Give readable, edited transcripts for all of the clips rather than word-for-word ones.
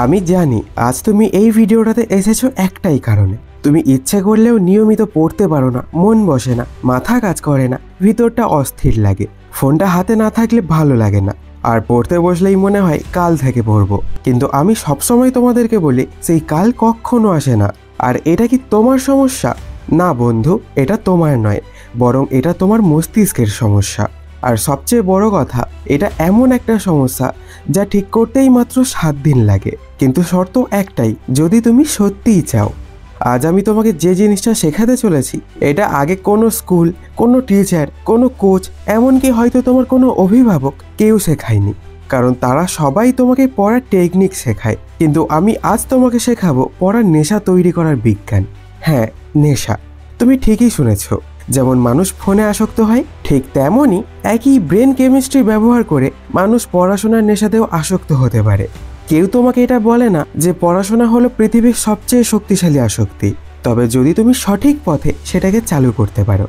আমি জানি আজ তুমি এই ভিডিওটাতে এসেছো একটাই কারণে। তুমি ইচ্ছে করলেও নিয়মিত পড়তে পারো না, মন বসে না, মাথা কাজ করে না, ভিতরটা অস্থির লাগে, ফোনটা হাতে না থাকলে ভালো লাগে না, আর পড়তে বসলেই মনে হয় কাল থেকে পড়বো। কিন্তু আমি সবসময় তোমাদেরকে বলি সেই কাল কখনো আসে না। আর এটা কি তোমার সমস্যা? না বন্ধু, এটা তোমার নয়, বরং এটা তোমার মস্তিষ্কের সমস্যা। আর সবচেয়ে বড় কথা, এটা এমন একটা সমস্যা যা ঠিক করতেই মাত্র 7 দিন লাগে। কিন্তু শর্ত একটাই, যদি তুমি সত্যিই চাও। আজ আমি তোমাকে যে জিনিসটা শেখাতে চলেছি, এটা আগে কোনো স্কুল, কোনো টিচার, কোনো কোচ, এমনকি হয়তো তোমার কোনো অভিভাবক কেউ শেখায়নি। কারণ তারা সবাই তোমাকে পড়ার টেকনিক শেখায়, কিন্তু আমি আজ তোমাকে শেখাবো পড়ার নেশা তৈরি করার বিজ্ঞান। হ্যাঁ, নেশা। তুমি ঠিকই শুনেছো। যেমন মানুষ ফোনে আসক্ত হয়, ঠিক তেমনই একই ব্রেন কেমিস্ট্রি ব্যবহার করে মানুষ পড়াশোনার নেশাতেও আসক্ত হতে পারে। কেউ তোমাকে এটা বলে না যে পড়াশোনা হলো পৃথিবীর সবচেয়ে শক্তিশালী আসক্তি, তবে যদি তুমি সঠিক পথে সেটাকে চালু করতে পারো।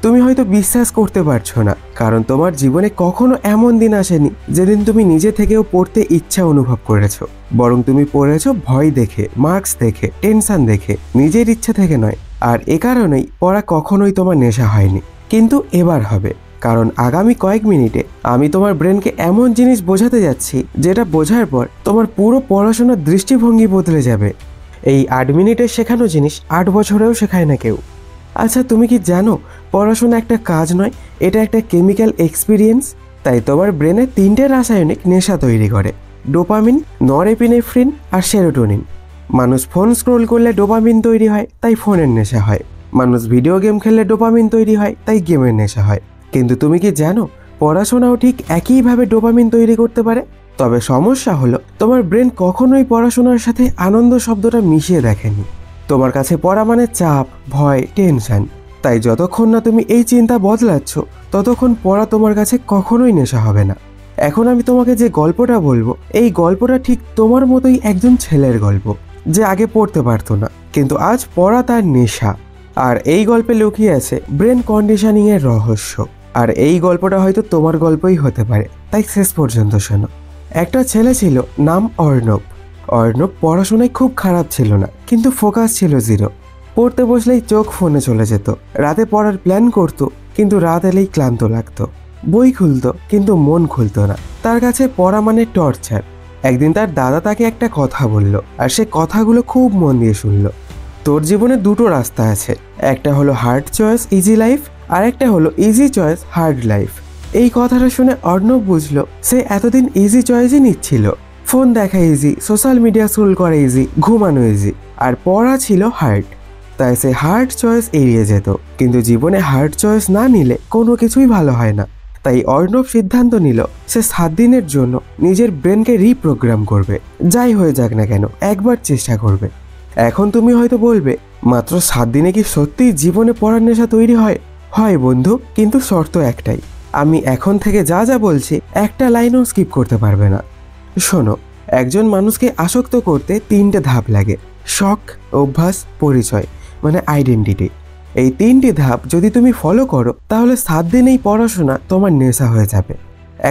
তুমি হয়তো বিশ্বাস করতে পারছো না, কারণ তোমার জীবনে কখনো এমন দিন আসেনি যেদিন তুমি নিজে থেকেও পড়তে ইচ্ছা অনুভব করেছো। বরং তুমি পড়েছো ভয় দেখে, মার্কস দেখে, টেনশন দেখে, নিজের ইচ্ছা থেকে নয়। আর এ কারণেই পড়া কখনোই তোমার নেশা হয়নি, কিন্তু এবার হবে। কারণ আগামী কয়েক মিনিটে আমি তোমার ব্রেনকে এমন জিনিস বোঝাতে যাচ্ছি যেটা বোঝার পর তোমার পুরো পড়াশোনার দৃষ্টিভঙ্গি বদলে যাবে। এই 8 মিনিটের শেখানো জিনিস 8 বছরেও শেখায় না কেউ। আচ্ছা, তুমি কি জানো পড়াশোনা একটা কাজ নয়, এটা একটা কেমিক্যাল এক্সপিরিয়েন্স। তাই তোমার ব্রেনে 3টে রাসায়নিক নেশা তৈরি করে: ডোপামিন, নরএপিনেফ্রিন আর সেরোটোনিন। মানুষ ফোন স্ক্রোল করলে ডোপামিন তৈরি হয়, তাই ফোনের নেশা হয়। মানুষ ভিডিও গেম খেললে ডোপামিন তৈরি হয়, তাই গেমের নেশা হয়। কিন্তু তুমি কি জানো পড়াশোনাও ঠিক একইভাবে ডোপামিন তৈরি করতে পারে? তবে সমস্যা হলো তোমার ব্রেন কখনোই পড়াশোনার সাথে আনন্দ শব্দটা মিশিয়ে দেখেনি। তোমার কাছে পড়া মানে চাপ, ভয়, টেনশন। তাই যতক্ষণ না তুমি এই চিন্তা বদলাচ্ছ, ততক্ষণ পড়া তোমার কাছে কখনোই নেশা হবে না। এখন আমি তোমাকে যে গল্পটা বলবো, এই গল্পটা ঠিক তোমার মতোই একজন ছেলের গল্প, যে আগে পড়তে পারতো না, কিন্তু আজ পড়া তার নেশা। আর এই গল্পে লুকিয়ে আছে ব্রেন কন্ডিশনিং এর রহস্য। আর এই গল্পটা হয়তো তোমার গল্পই হতে পারে, তাই শেষ পর্যন্ত শোনো। একটা ছেলে ছিল, নাম অর্ণব। অর্ণব পড়াশোনায় খুব খারাপ ছিল না, কিন্তু ফোকাস ছিল 0। পড়তে বসলেই চোখ ফোনে চলে যেত। রাতে পড়ার প্ল্যান করতো, কিন্তু রাত এলেই ক্লান্ত লাগতো। বই খুলতো, কিন্তু মন খুলতো না। তার কাছে পড়া মানে টর্চার। একদিন তার দাদা তাকে একটা কথা বলল, আর সে কথাগুলো খুব মন দিয়ে শুনল। তোর জীবনে 2টো রাস্তা আছে, একটা হলো হার্ড চয়েস ইজি লাইফ, আর একটা হলো ইজি চয়েস হার্ড লাইফ। এই কথাটা শুনে অর্ণব বুঝলো সে এতদিন ইজি চয়েসই নিচ্ছিল। ফোন দেখা ইজি, সোশ্যাল মিডিয়া স্ক্রল করা ইজি, ঘুমানো ইজি, আর পড়া ছিল হার্ড। তাই সে হার্ড চয়েস এড়িয়ে যেত। কিন্তু জীবনে হার্ড চয়েস না নিলে কোনো কিছুই ভালো হয় না। তাই অর্ণব সিদ্ধান্ত নিল সে 7 দিনের জন্য নিজের ব্রেনকে রিপ্রোগ্রাম করবে। যাই হয়ে যাক না কেন, একবার চেষ্টা করবে। এখন তুমি হয়তো বলবে, মাত্র 7 দিনে কি সত্যিই জীবনে পড়ার নেশা তৈরি হয়? হয় বন্ধু, কিন্তু শর্ত একটাই। আমি এখন থেকে যা যা বলছি একটা লাইনও স্কিপ করতে পারবে না। শোনো, একজন মানুষকে আসক্ত করতে 3টে ধাপ লাগে: শখ, অভ্যাস, পরিচয়, মানে আইডেন্টিটি। এই 3টি ধাপ যদি তুমি ফলো করো, তাহলে 7 দিনেই পড়াশোনা তোমার নেশা হয়ে যাবে।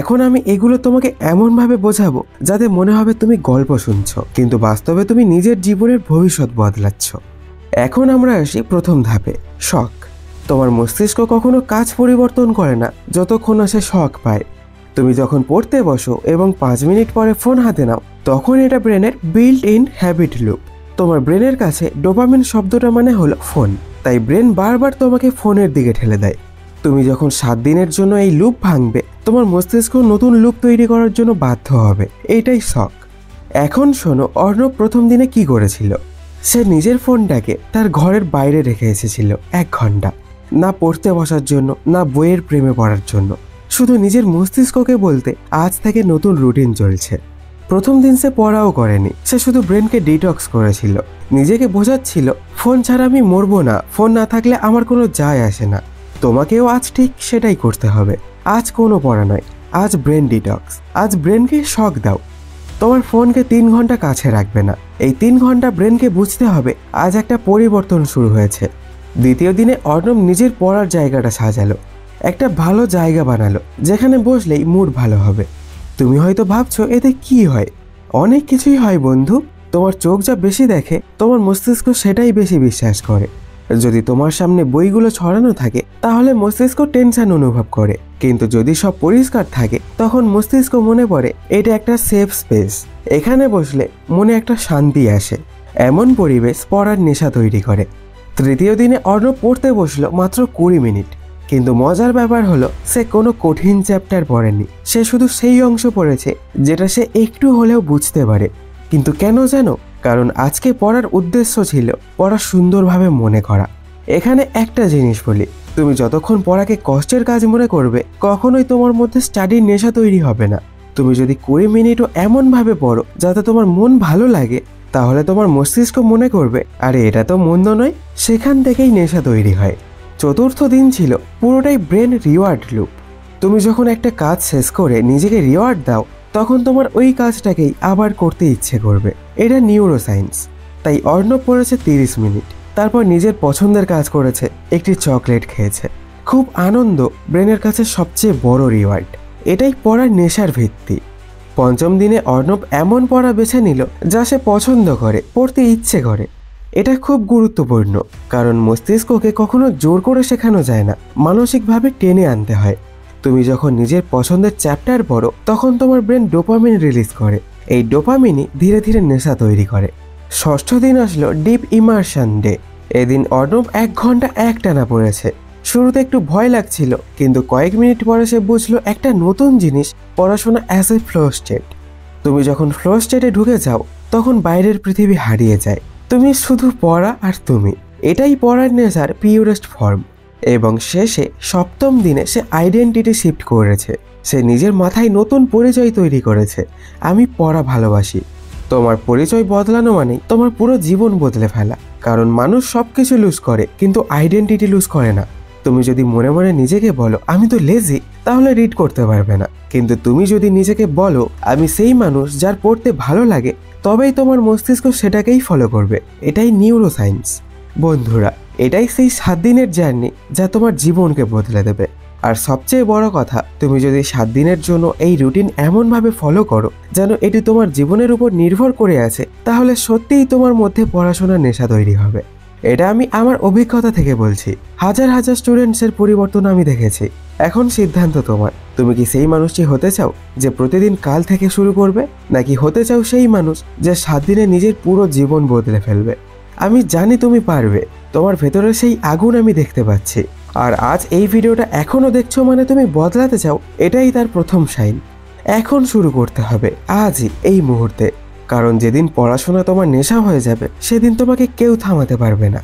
এখন আমি এগুলো তোমাকে এমনভাবে বোঝাবো যাতে মনে হবে তুমি গল্প শুনছো, কিন্তু বাস্তবে তুমি নিজের জীবনের ভবিষ্যৎ বদলাচ্ছ। এখন আমরা আসি প্রথম ধাপে, শখ। তোমার মস্তিষ্ক কখনো কাজ পরিবর্তন করে না যতক্ষণ না সে শখ পায়। তুমি যখন পড়তে বসো এবং 5 মিনিট পরে ফোন হাতে নাও, তখন এটা ব্রেনের বিল্ট ইন হ্যাবিট লুপ। তোমার ব্রেনের কাছে ডোপামিন শব্দটা মানে হলো ফোন, তাই ব্রেন বারবার তোমাকে ফোনের দিকে ঠেলে দেয়। তুমি যখন 7 দিনের জন্য এই লুপ ভাঙবে, তোমার মস্তিষ্ক নতুন লুপ তৈরি করার জন্য বাধ্য হবে। এইটাই শখ। এখন শোনো, অর্ণব প্রথম দিনে কি করেছিল। সে নিজের ফোনটাকে তার ঘরের বাইরে রেখে এসেছিল 1 ঘন্টা। না পড়তে বসার জন্য, না বইয়ের প্রেমে পড়ার জন্য, শুধু নিজের মস্তিষ্ককে বলতে আজ থেকে নতুন রুটিন চলছে। প্রথম দিন সে পড়াও করেনি, সে শুধু ব্রেনকে ডিটক্স করেছিল। নিজেকে বোঝাচ্ছিল, ফোন ছাড়া আমি মরবো না, ফোন না থাকলে আমার কোনো যায় আসে না। তোমাকেও আজ ঠিক সেটাই করতে হবে। আজ কোনো পড়া নয়, আজ ব্রেন ডিটক্স। আজ ব্রেনকে শখ দাও। তোমার ফোনকে 3 ঘন্টা কাছে রাখবে না। এই 3 ঘন্টা ব্রেনকে বুঝতে হবে আজ একটা পরিবর্তন শুরু হয়েছে। দ্বিতীয় দিনে অর্ণব নিজের পড়ার জায়গাটা সাজালো। একটা ভালো জায়গা বানালো যেখানে বসলেই মুড ভালো হবে। তুমি হয়তো ভাবছো এতে কি হয়। অনেক কিছুই হয় বন্ধু। তোমার চোখ যা বেশি দেখে তোমার মস্তিষ্ক সেটাই বেশি বিশ্বাস করে। যদি তোমার সামনে বইগুলো ছড়ানো থাকে তাহলে মস্তিষ্ক টেনশন অনুভব করে, কিন্তু যদি সব পরিষ্কার থাকে তখন মস্তিষ্ক মনে পড়ে এটা একটা সেফ স্পেস, এখানে বসলে মনে একটা শান্তি আসে। এমন পরিবেশ পড়ার নেশা তৈরি করে। তৃতীয় দিনে অর্ণব পড়তে বসলো মাত্র 20 মিনিট, কিন্তু মজার ব্যাপার হলো সে কোনো কঠিন চ্যাপ্টার পড়েনি। সে শুধু সেই অংশ পড়েছে যেটা সে একটু হলেও বুঝতে পারে। কিন্তু কেন জানো? কারণ আজকে পড়ার উদ্দেশ্য ছিল পড়া সুন্দরভাবে মনে করা। এখানে একটা জিনিস বলি, তুমি যতক্ষণ পড়াকে কষ্টের কাজ মনে করবে কখনোই তোমার মধ্যে স্টাডির নেশা তৈরি হবে না। তুমি যদি 20 মিনিটও এমনভাবে পড়ো যাতে তোমার মন ভালো লাগে, তাহলে তোমার মস্তিষ্ক মনে করবে আরে এটা তো মন্দ নয়। সেখান থেকেই নেশা তৈরি হয়। চতুর্থ দিন ছিল পুরোটাই ব্রেন রিওয়ার্ড লুপ। তুমি যখন একটা কাজ শেষ করে নিজেকে রিওয়ার্ড দাও তখন তোমার ওই কাজটাকেই আবার করতে ইচ্ছে করবে। এটা নিউরো সায়েন্স। তাই অর্ণব পড়েছে 30 মিনিট, তারপর নিজের পছন্দের কাজ করেছে, একটি চকলেট খেয়েছে। খুব আনন্দ ব্রেনের কাছে সবচেয়ে বড় রিওয়ার্ড। এটাই পড়ার নেশার ভিত্তি। পঞ্চম দিনে অর্ণব এমন পড়া বেছে নিল যা সে পছন্দ করে, পড়তে ইচ্ছে করে। এটা খুব গুরুত্বপূর্ণ, কারণ মস্তিষ্ককে কখনো জোর করে শেখানো যায় না, মানসিকভাবে টেনে আনতে হয়। তুমি যখন নিজের পছন্দের চ্যাপ্টার পড়ো তখন তোমার ব্রেন ডোপামিন রিলিজ করে। এই ডোপামিনই ধীরে ধীরে নেশা তৈরি করে। ষষ্ঠ দিন আসলো ডিপ ইমার্শন ডে। এদিন অর্ণব 1 ঘন্টা একটানা পড়েছে। শুরুতে একটু ভয় লাগছিল, কিন্তু কয়েক মিনিট পরে সে বুঝলো একটা নতুন জিনিস, পড়াশোনা অ্যাজ এ ফ্লো স্টেট। তুমি যখন ফ্লো স্টেটে ঢুকে যাও তখন বাইরের পৃথিবী হারিয়ে যায়। তুমি শুধু পড়া আর তুমি, এটাই পড়ার নেশার পিওরেস্ট ফর্ম। এবং শেষে সপ্তম দিনে সে আইডেন্টিটি শিফট করেছে। সে নিজের মাথায় নতুন পরিচয় তৈরি করেছে, আমি পড়া ভালোবাসি। তোমার পরিচয় বদলানো মানেই তোমার পুরো জীবন বদলে ফেলা। কারণ মানুষ সবকিছু লুজ করে কিন্তু আইডেন্টিটি লুজ করে না। তুমি যদি মনে মনে নিজেকে বলো আমি তো লেজি, তাহলে রিড করতে পারবে না। কিন্তু তুমি যদি নিজেকে বলো আমি সেই মানুষ যার পড়তে ভালো লাগে, তবেই তোমার মস্তিষ্ক সেটাকেই ফলো করবে। এটাই নিউরো সায়েন্স। বন্ধুরা, এটাই সেই 7 দিনের জার্নি যা তোমার জীবনকে বদলে দেবে। আর সবচেয়ে বড় কথা, তুমি যদি 7 দিনের জন্য এই রুটিন এমনভাবে ফলো করো যেন এটি তোমার জীবনের উপর নির্ভর করে আছে, তাহলে সত্যিই তোমার মধ্যে পড়াশোনার নেশা তৈরি হবে। এটা আমি আমার অভিজ্ঞতা থেকে বলছি। হাজার হাজার স্টুডেন্টসের পরিবর্তন আমি দেখেছি। এখন সিদ্ধান্ত তোমার। তুমি কি সেই মানুষটি হতে চাও যে প্রতিদিন কাল থেকে শুরু করবে, নাকি হতে চাও সেই মানুষ যে 7 দিনে নিজের পুরো জীবন বদলে ফেলবে? আমি জানি তুমি পারবে। তোমার ভেতরে সেই আগুন আমি দেখতে পাচ্ছি। আর আজ এই ভিডিওটা এখনো দেখছো মানে তুমি বদলাতে চাও, এটাই তার প্রথম সাইন। এখন শুরু করতে হবে, আজই, এই মুহূর্তে। কারণ যেদিন পড়াশোনা তোমার নেশা হয়ে যাবে সেদিন তোমাকে কেউ থামাতে পারবে না।